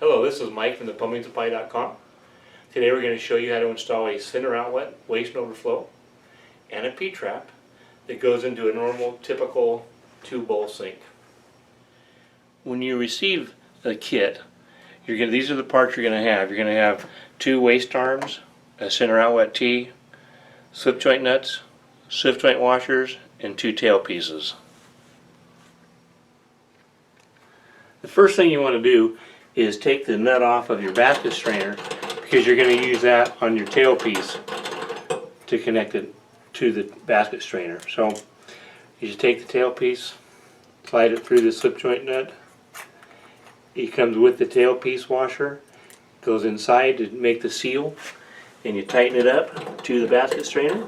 Hello, this is Mike from the PlumbingSupply.com. Today we're going to show you how to install a center outlet waste and overflow and a P-trap that goes into a normal, typical 2-bowl sink. When you receive the kit, these are the parts you're going to have. You're going to have 2 waste arms, a center outlet T, slip joint nuts, slip joint washers, and 2 tail pieces. The first thing you want to do is take the nut off of your basket strainer, because you're going to use that on your tailpiece to connect it to the basket strainer. So you just take the tailpiece, slide it through the slip joint nut. It comes with the tailpiece washer, goes inside to make the seal, and you tighten it up to the basket strainer.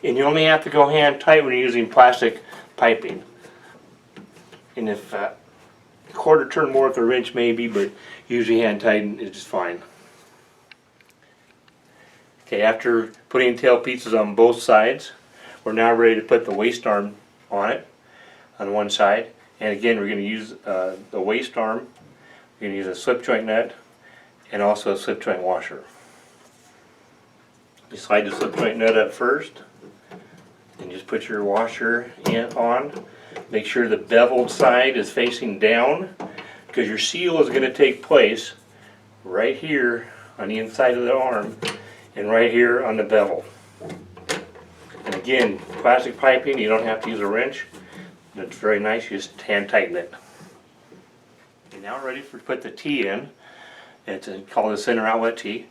And you only have to go hand tight when you're using plastic piping. And if a quarter turn more with a wrench maybe, but usually hand tighten is just fine. Okay, after putting tail pieces on both sides, we're now ready to put the waste arm on it, on one side. And again, we're going to use the waste arm, we're going to use a slip joint nut, and also a slip joint washer. You slide the slip joint nut up first, and just put your washer on. Make sure the beveled side is facing down, because your seal is going to take place right here on the inside of the arm and right here on the bevel. And again, plastic piping, you don't have to use a wrench. It's very nice, you just hand tighten it. Okay, now we're ready to put the T in. It's called a center outlet T.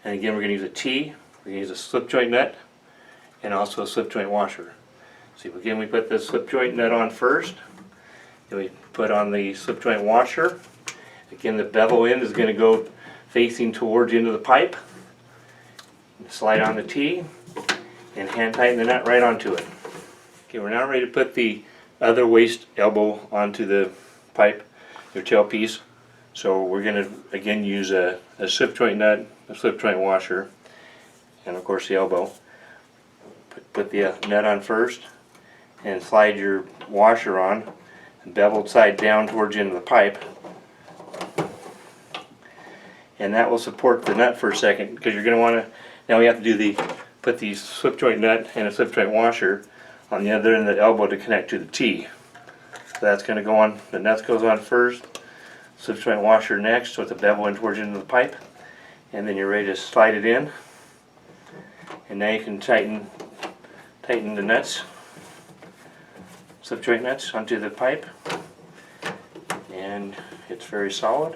And again, we're going to use a T, we're going to use a slip joint nut, and also a slip joint washer. So again, we put the slip joint nut on first, then we put on the slip joint washer. Again, the bevel end is going to go facing towards the end of the pipe. Slide on the T and hand tighten the nut right onto it. Okay, we're now ready to put the other waste elbow onto the pipe, your tail piece. So we're going to again use a slip joint nut, a slip joint washer, and of course the elbow. Put the nut on first and slide your washer on, and beveled side down towards the end of the pipe. And that will support the nut for a second, because you're going to want to, now we have to do put the slip joint nut and a slip joint washer on the other end of the elbow to connect to the T. So that's going to go on, the nut goes on first, slip joint washer next with the bevel in towards the end of the pipe, and then you're ready to slide it in. And now you can tighten the nuts, slip joint nuts onto the pipe, and it's very solid.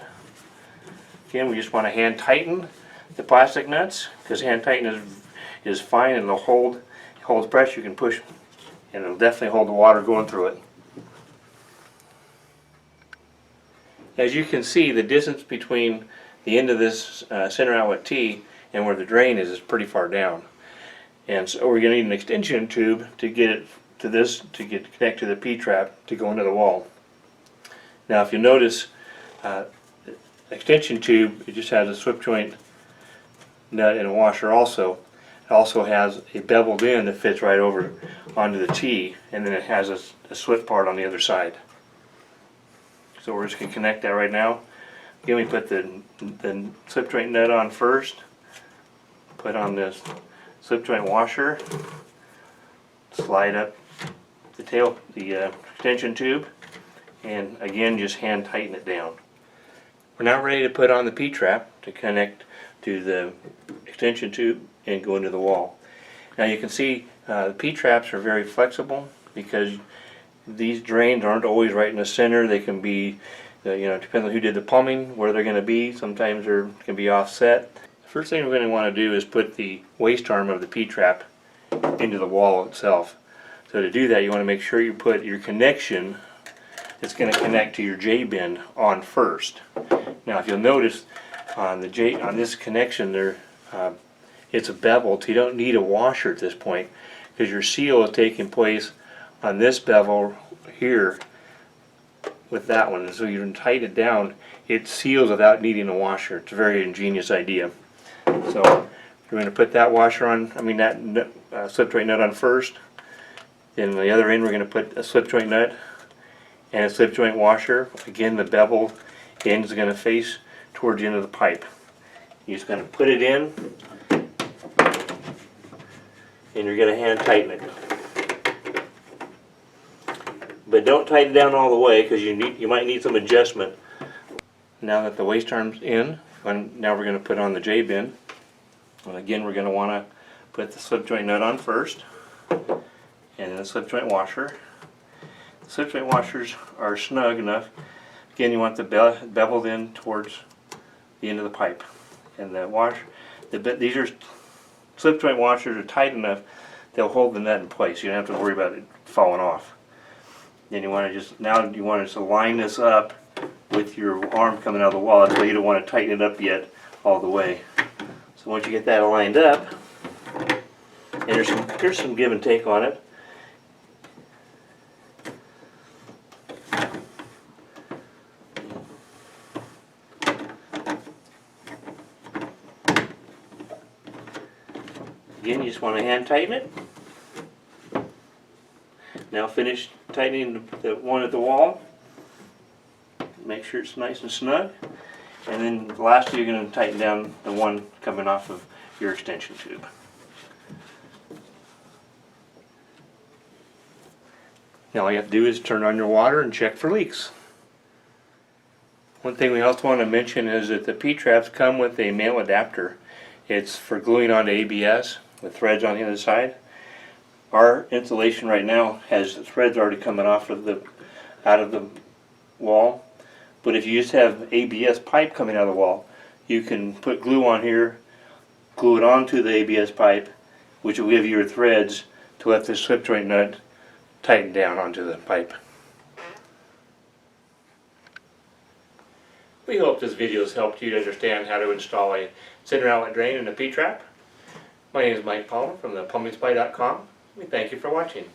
Again, we just want to hand tighten the plastic nuts, because hand tighten is fine, and it'll holds pressure. You can push, and it'll definitely hold the water going through it. As you can see, the distance between the end of this center outlet T and where the drain is pretty far down. And so we're going to need an extension tube to get it to this, to connect to the P-trap to go into the wall. Now if you notice, the extension tube, it just has a slip joint nut and a washer also. It also has a beveled end that fits right over onto the T, and then it has a slip part on the other side. So we're just going to connect that right now. Again, we put the slip joint nut on first, put on this slip joint washer, slide up the extension tube, and again just hand tighten it down. We're now ready to put on the P-trap to connect to the extension tube and go into the wall. Now you can see the P-traps are very flexible, because these drains aren't always right in the center. They can be, depends on who did the plumbing, where they're going to be. Sometimes they can be offset. First thing we're going to want to do is put the waste arm of the P-trap into the wall itself. So to do that, you want to make sure you put your connection that's going to connect to your J-bend on first. Now if you'll notice on this connection there, it's a bevel, so you don't need a washer at this point, because your seal is taking place on this bevel here with that one. And so you can tighten it down, it seals without needing a washer. It's a very ingenious idea. So you're going to put that washer on, that slip joint nut on first, Then the other end we're going to put a slip joint nut and a slip joint washer. Again, the bevel end is going to face towards the end of the pipe. You're just going to put it in and you're going to hand tighten it. But don't tighten it down all the way because you might need some adjustment. Now that the waste arm's in, now we're going to put on the J-bin. And again, we're going to want to put the slip joint nut on first, and then the slip joint washer. The slip joint washers are snug enough. Again, you want the beveled in towards the end of the pipe. And these are slip joint washers are tight enough; they'll hold the nut in place. You don't have to worry about it falling off. Then you want to line this up with your arm coming out of the wall. That's why you don't want to tighten it up yet all the way. So once you get that lined up, and there's some give and take on it. Again, you just want to hand tighten it. Now finish tightening the one at the wall. Make sure it's nice and snug. And then lastly, you're going to tighten down the one coming off of your extension tube. Now all you have to do is turn on your water and check for leaks. One thing we also want to mention is that the P-traps come with a male adapter. It's for gluing onto ABS with threads on the other side. Our insulation right now has the threads already coming off of out of the wall. But if you just have ABS pipe coming out of the wall, you can put glue on here, glue it onto the ABS pipe, which will give you your threads to let the slip joint nut tighten down onto the pipe. We hope this video has helped you to understand how to install a center outlet drain in a P-trap. My name is Mike Palmer from the PlumbingSupply.com. We thank you for watching.